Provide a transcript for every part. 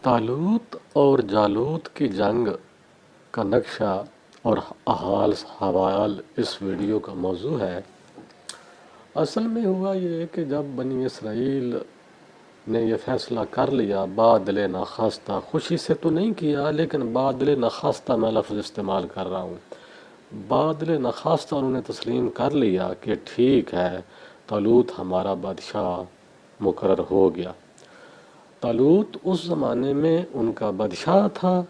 طالوت اور جالوت کی جنگ کا نقشہ اور حوال اس ویڈیو کا موضوع ہے۔ اصل میں ہوا یہ کہ جب بنی اسرائیل نے یہ فیصلہ کر لیا، بادل ناخواستہ، خوشی سے تو نہیں کیا لیکن بادل ناخواستہ میں لفظ استعمال کر رہا ہوں، بادل ناخواستہ انہوں نے تسلیم کر لیا کہ ٹھیک ہے طالوت ہمارا بادشاہ مقرر ہو گیا۔ طالوت اس زمانے میں ان کا بادشاہ تھا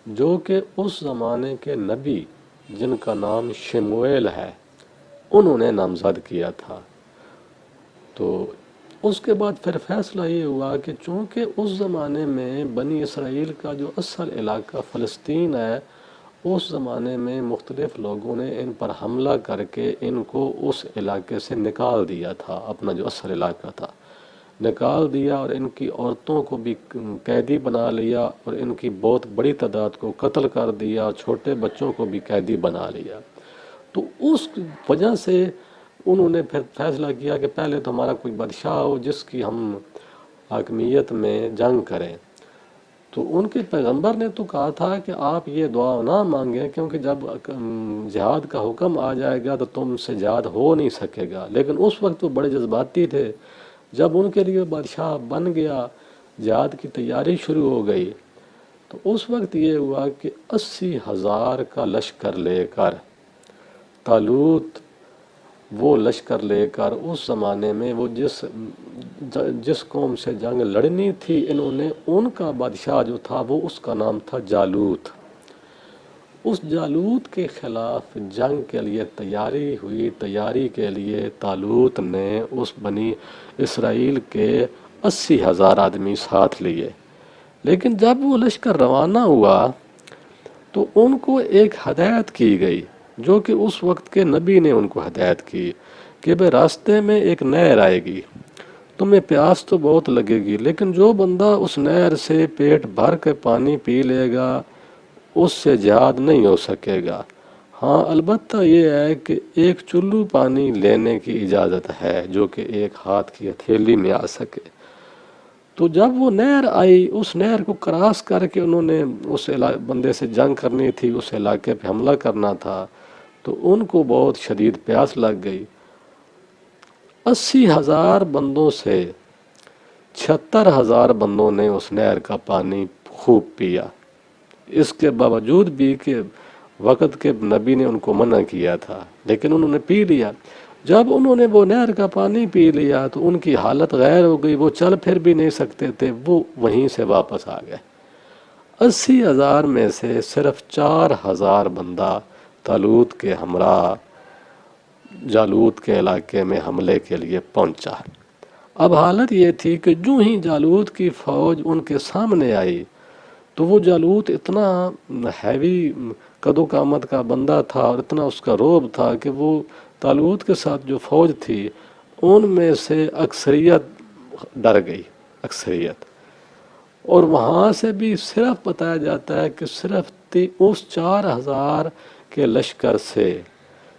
جو کہ اس زمانے کے نبی جن کا نام شمویل ہے انہوں نے نامزد کیا تھا۔ تو اس کے بعد پھر فیصلہ یہ ہوا کہ چونکہ اس زمانے میں بنی اسرائیل کا جو اصل علاقہ فلسطین ہے، اس زمانے میں مختلف لوگوں نے ان پر حملہ کر کے ان کو اس علاقے سے نکال دیا تھا، اپنا جو اصل علاقہ تھا نکال دیا، اور ان کی عورتوں کو بھی قیدی بنا لیا اور ان کی بہت بڑی تعداد کو قتل کر دیا اور چھوٹے بچوں کو بھی قیدی بنا لیا۔ تو اس وجہ سے انہوں نے پھر فیصلہ کیا کہ پہلے تو ہمارا کوئی بادشاہ ہو جس کی ہم حاکمیت میں جنگ کریں۔ تو ان کے پیغمبر نے تو کہا تھا کہ آپ یہ دعا نہ مانگیں کیونکہ جب جہاد کا حکم آ جائے گا تو تم سے جہاد ہو نہیں سکے گا، لیکن اس وقت وہ بڑے جذباتی تھے۔ جب ان کے لیے بادشاہ بن گیا، جہاد کی تیاری شروع ہو گئی، تو اس وقت یہ ہوا کہ 80,000 کا لشکر لے کر طالوت وہ لشکر لے کر اس زمانے میں وہ جس قوم سے جنگ لڑنی تھی انہوں نے، ان کا بادشاہ جو تھا وہ اس کا نام تھا جالوت۔ اس جالوت کے خلاف جنگ کے لیے تیاری ہوئی۔ تیاری کے لیے طالوت نے اس بنی اسرائیل کے 80,000 آدمی ساتھ لیے، لیکن جب وہ لشکر روانہ ہوا تو ان کو ایک ہدایت کی گئی جو کہ اس وقت کے نبی نے ان کو ہدایت کی کہ بے راستے میں ایک نہر آئے گی، تمہیں پیاس تو بہت لگے گی لیکن جو بندہ اس نہر سے پیٹ بھر کے پانی پی لے گا اس سے جہاد نہیں ہو سکے گا۔ ہاں البتہ یہ ہے کہ ایک چلو پانی لینے کی اجازت ہے جو کہ ایک ہاتھ کی ہتھیلی میں آ سکے۔ تو جب وہ نہر آئی، اس نہر کو کراس کر کے انہوں نے اس بندے سے جنگ کرنی تھی، اس علاقے پہ حملہ کرنا تھا، تو ان کو بہت شدید پیاس لگ گئی۔ 80,000 بندوں سے 76,000 بندوں نے اس نہر کا پانی خوب پیا، اس کے باوجود بھی کہ وقت کے نبی نے ان کو منع کیا تھا، لیکن انہوں نے پی لیا۔ جب انہوں نے وہ نہر کا پانی پی لیا تو ان کی حالت غیر ہو گئی، وہ چل پھر بھی نہیں سکتے تھے، وہ وہیں سے واپس آ گئے۔ 80,000 میں سے صرف 4,000 بندہ طالوت کے ہمراہ جالوت کے علاقے میں حملے کے لیے پہنچا۔ اب حالت یہ تھی کہ جو ہی جالوت کی فوج ان کے سامنے آئی تو وہ جالوت اتنا ہیوی قد و قامت کا بندہ تھا اور اتنا اس کا رعب تھا کہ وہ طالوت کے ساتھ جو فوج تھی ان میں سے اکثریت ڈر گئی، اکثریت۔ اور وہاں سے بھی صرف بتایا جاتا ہے کہ صرف اس 4,000 کے لشکر سے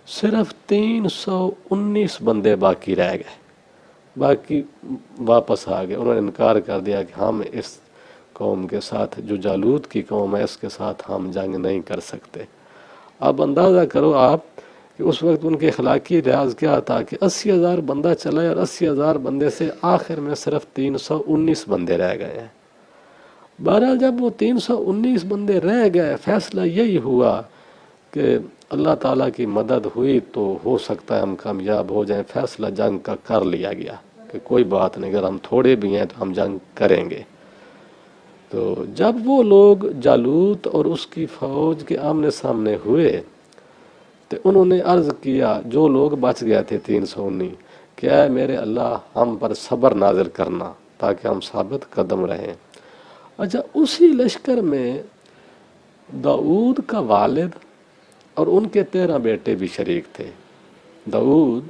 صرف 319 بندے باقی رہ گئے، باقی واپس آ گئے۔ انہوں نے انکار کر دیا کہ ہم اس قوم کے ساتھ، جو جالوت کی قوم ہے، اس کے ساتھ ہم جنگ نہیں کر سکتے۔ اب اندازہ کرو آپ کہ اس وقت ان کے اخلاقی لحاظ کیا تھا کہ 80,000 بندہ چلے اور 80,000 بندے سے آخر میں صرف 319 بندے رہ گئے ہیں۔ بہرحال جب وہ 319 بندے رہ گئے، فیصلہ یہی ہوا کہ اللہ تعالیٰ کی مدد ہوئی تو ہو سکتا ہے ہم کامیاب ہو جائیں۔ فیصلہ جنگ کا کر لیا گیا کہ کوئی بات نہیں، اگر ہم تھوڑے بھی ہیں تو ہم جنگ کریں گے۔ تو جب وہ لوگ جالوت اور اس کی فوج کے آمنے سامنے ہوئے تو انہوں نے عرض کیا، جو لوگ بچ گئے تھے 319، کہ اے میرے اللہ ہم پر صبر نازل کرنا تاکہ ہم ثابت قدم رہیں۔ اچھا، اسی لشکر میں داؤد کا والد اور ان کے 13 بیٹے بھی شریک تھے۔ داؤد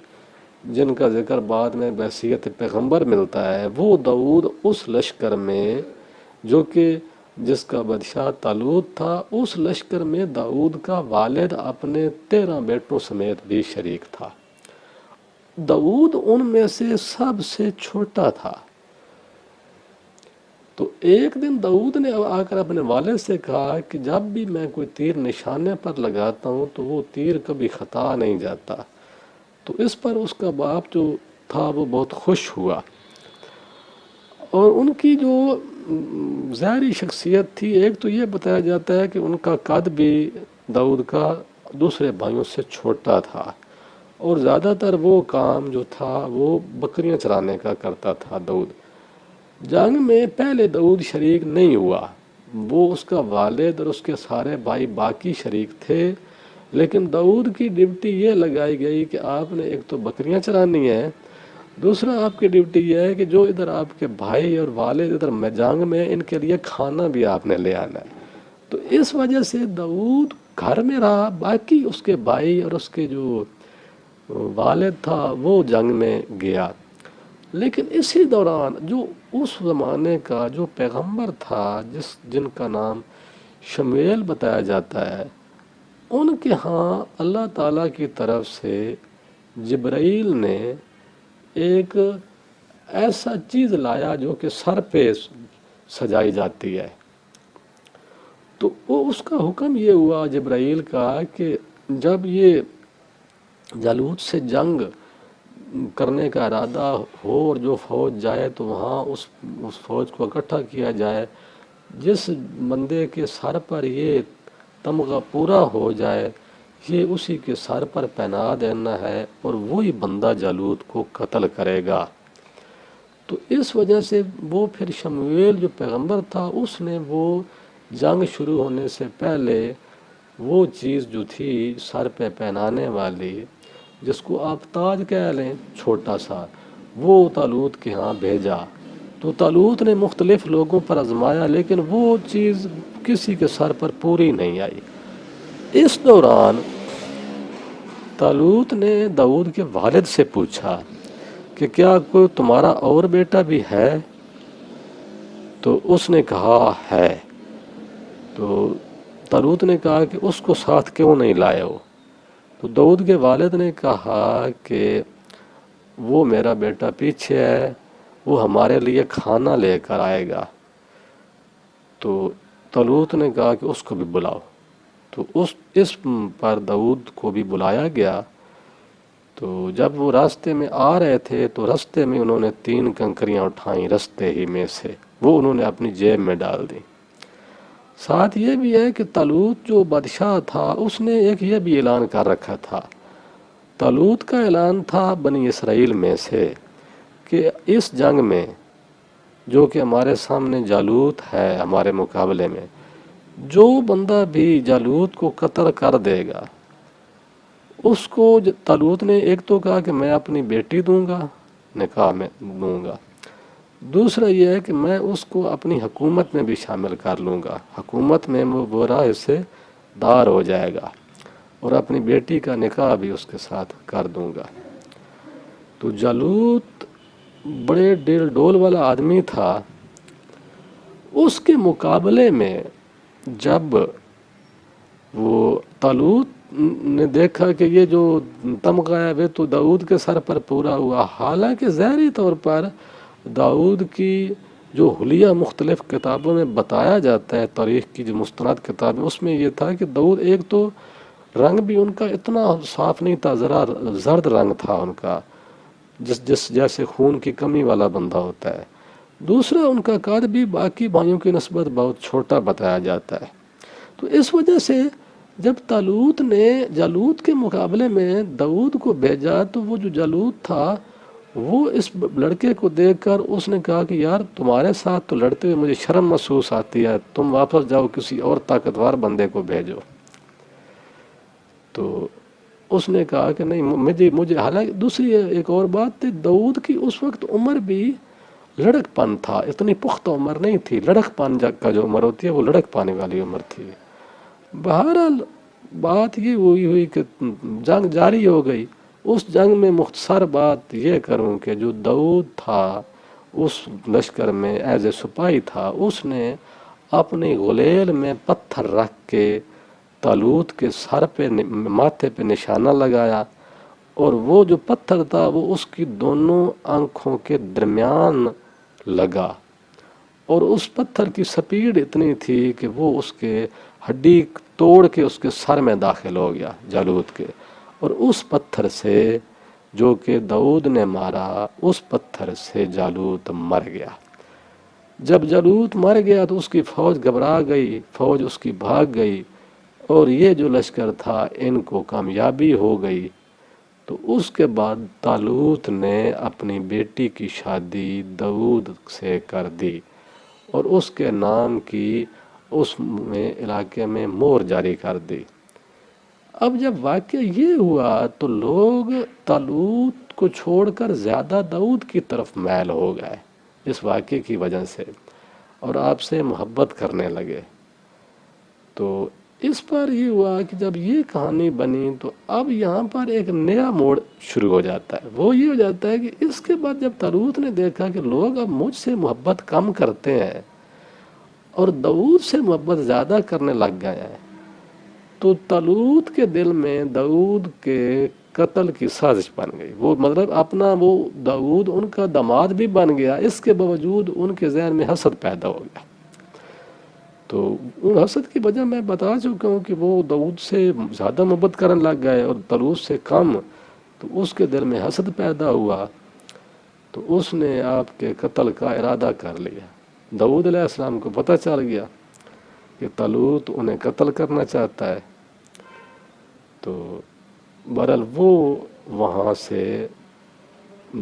جن کا ذکر بعد میں بحیثیت پیغمبر ملتا ہے، وہ داؤد اس لشکر میں جو کہ جس کا بادشاہ طالوت تھا، اس لشکر میں داؤد کا والد اپنے 13 بیٹوں سمیت بھی شریک تھا۔ داؤد ان میں سے سب سے چھوٹا تھا۔ تو ایک دن داؤد نے آ کر اپنے والد سے کہا کہ جب بھی میں کوئی تیر نشانے پر لگاتا ہوں تو وہ تیر کبھی خطا نہیں جاتا۔ تو اس پر اس کا باپ جو تھا وہ بہت خوش ہوا، اور ان کی جو ظاہری شخصیت تھی، ایک تو یہ بتایا جاتا ہے کہ ان کا قد بھی داؤد کا دوسرے بھائیوں سے چھوٹا تھا، اور زیادہ تر وہ کام جو تھا وہ بکریاں چرانے کا کرتا تھا داؤد۔ جنگ میں پہلے داؤد شریک نہیں ہوا، وہ اس کا والد اور اس کے سارے بھائی باقی شریک تھے، لیکن داؤد کی ڈیوٹی یہ لگائی گئی کہ آپ نے ایک تو بکریاں چرانی ہے، دوسرا آپ کی ڈیوٹی یہ ہے کہ جو ادھر آپ کے بھائی اور والد ادھر جنگ میں، ان کے لیے کھانا بھی آپ نے لے آنا ہے۔ تو اس وجہ سے داؤد گھر میں رہا، باقی اس کے بھائی اور اس کے جو والد تھا وہ جنگ میں گیا۔ لیکن اسی دوران جو اس زمانے کا جو پیغمبر تھا جن کا نام شمویل بتایا جاتا ہے، ان کے ہاں اللہ تعالیٰ کی طرف سے جبرائیل نے ایک ایسا چیز لایا جو کہ سر پہ سجائی جاتی ہے۔ تو وہ اس کا حکم یہ ہوا جبرائیل کا کہ جب یہ جالوت سے جنگ کرنے کا ارادہ ہو اور جو فوج جائے تو وہاں اس فوج کو اکٹھا کیا جائے، جس بندے کے سر پر یہ تمغہ پورا ہو جائے یہ اسی کے سر پر پہنا دینا ہے، اور وہی بندہ جالوت کو قتل کرے گا۔ تو اس وجہ سے وہ پھر شمویل جو پیغمبر تھا اس نے وہ جنگ شروع ہونے سے پہلے وہ چیز جو تھی سر پہ پہنانے والی، جس کو آپ تاج کہہ لیں چھوٹا سا، وہ طالوت کے ہاں بھیجا۔ تو طالوت نے مختلف لوگوں پر آزمایا لیکن وہ چیز کسی کے سر پر پوری نہیں آئی۔ اس دوران طالوت نے داؤد کے والد سے پوچھا کہ کیا کوئی تمہارا اور بیٹا بھی ہے؟ تو اس نے کہا ہے۔ تو طالوت نے کہا کہ اس کو ساتھ کیوں نہیں لائے ہو؟ تو داؤد کے والد نے کہا کہ وہ میرا بیٹا پیچھے ہے، وہ ہمارے لیے کھانا لے کر آئے گا۔ تو طالوت نے کہا کہ اس کو بھی بلاؤ۔ تو اس پر داؤد کو بھی بلایا گیا۔ تو جب وہ راستے میں آ رہے تھے تو راستے میں انہوں نے 3 کنکریاں اٹھائیں راستے ہی میں سے، وہ انہوں نے اپنی جیب میں ڈال دی۔ ساتھ یہ بھی ہے کہ طالوت جو بادشاہ تھا اس نے ایک یہ بھی اعلان کر رکھا تھا، طالوت کا اعلان تھا بنی اسرائیل میں سے کہ اس جنگ میں جو کہ ہمارے سامنے جالوت ہے ہمارے مقابلے میں، جو بندہ بھی جالوت کو قتل کر دے گا اس کو طالوت نے ایک تو کہا کہ میں اپنی بیٹی دوں گا، نکاح میں دوں گا، دوسرا یہ ہے کہ میں اس کو اپنی حکومت میں بھی شامل کر لوں گا، حکومت میں وہ برا حصے دار ہو جائے گا، اور اپنی بیٹی کا نکاح بھی اس کے ساتھ کر دوں گا۔ تو جالوت بڑے ڈیل ڈول والا آدمی تھا، اس کے مقابلے میں جب وہ طالوت نے دیکھا کہ یہ جو تمغہ ہے وہ تو داؤد کے سر پر پورا ہوا، حالانکہ ظاہری طور پر داؤد کی جو حلیہ مختلف کتابوں میں بتایا جاتا ہے، تاریخ کی جو مستند کتابیں، اس میں یہ تھا کہ داؤد ایک تو رنگ بھی ان کا اتنا صاف نہیں تھا، ذرا زرد رنگ تھا ان کا، جیسے خون کی کمی والا بندہ ہوتا ہے، دوسرا ان کا قد بھی باقی بھائیوں کی نسبت بہت چھوٹا بتایا جاتا ہے۔ تو اس وجہ سے جب طالوت نے جالوت کے مقابلے میں داؤد کو بھیجا تو وہ جو جالوت تھا وہ اس لڑکے کو دیکھ کر اس نے کہا کہ یار تمہارے ساتھ تو لڑتے ہوئے مجھے شرم محسوس آتی ہے، تم واپس جاؤ کسی اور طاقتور بندے کو بھیجو۔ تو اس نے کہا کہ نہیں، مجھے حالانکہ دوسری ایک اور بات تھی، داؤد کی اس وقت عمر بھی لڑک پن تھا، اتنی پختہ عمر نہیں تھی، لڑک پن کا جو عمر ہوتی ہے وہ لڑک پانے والی عمر تھی۔ بہرحال بات یہ ہوئی کہ جنگ جاری ہو گئی۔ اس جنگ میں مختصر بات یہ کروں کہ جو داؤد تھا اس لشکر میں ایز اے سپاہی تھا، اس نے اپنی غلیل میں پتھر رکھ کے طالوت کے سر پہ ماتھے پہ نشانہ لگایا، اور وہ جو پتھر تھا وہ اس کی دونوں آنکھوں کے درمیان لگا، اور اس پتھر کی سپیڈ اتنی تھی کہ وہ اس کے ہڈی توڑ کے اس کے سر میں داخل ہو گیا جالوت کے، اور اس پتھر سے جو کہ داؤد نے مارا، اس پتھر سے جالوت مر گیا۔ جب جالوت مر گیا تو اس کی فوج گھبرا گئی، فوج اس کی بھاگ گئی، اور یہ جو لشکر تھا ان کو کامیابی ہو گئی۔ تو اس کے بعد طالوت نے اپنی بیٹی کی شادی داؤد سے کر دی، اور اس کے نام کی اس میں علاقے میں مہر جاری کر دی۔ اب جب واقعہ یہ ہوا تو لوگ طالوت کو چھوڑ کر زیادہ داؤد کی طرف میل ہو گئے اس واقعے کی وجہ سے، اور آپ سے محبت کرنے لگے۔ تو اس پر یہ ہوا کہ جب یہ کہانی بنی تو اب یہاں پر ایک نیا موڑ شروع ہو جاتا ہے۔ وہ یہ ہو جاتا ہے کہ اس کے بعد جب طالوت نے دیکھا کہ لوگ اب مجھ سے محبت کم کرتے ہیں اور داؤد سے محبت زیادہ کرنے لگ گئے ہیں، تو طالوت کے دل میں داؤد کے قتل کی سازش بن گئی۔ وہ مطلب اپنا وہ داؤد ان کا داماد بھی بن گیا، اس کے باوجود ان کے ذہن میں حسد پیدا ہو گیا۔ تو ان حسد کی وجہ میں بتا چکا ہوں کہ وہ داؤد سے زیادہ محبت کرنے لگ گئے اور طالوت سے کم، تو اس کے دل میں حسد پیدا ہوا، تو اس نے آپ کے قتل کا ارادہ کر لیا۔ داؤد علیہ السلام کو پتہ چل گیا کہ طالوت انہیں قتل کرنا چاہتا ہے، تو بہرحال وہ وہاں سے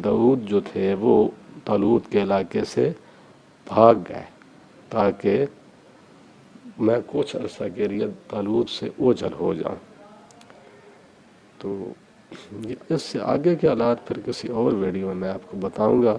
داؤد جو تھے وہ طالوت کے علاقے سے بھاگ گئے تاکہ میں کچھ عرصہ کے لیے طالوت سے اوجھل ہو جاؤں۔ تو اس سے آگے کے حالات پھر کسی اور ویڈیو میں آپ کو بتاؤں گا۔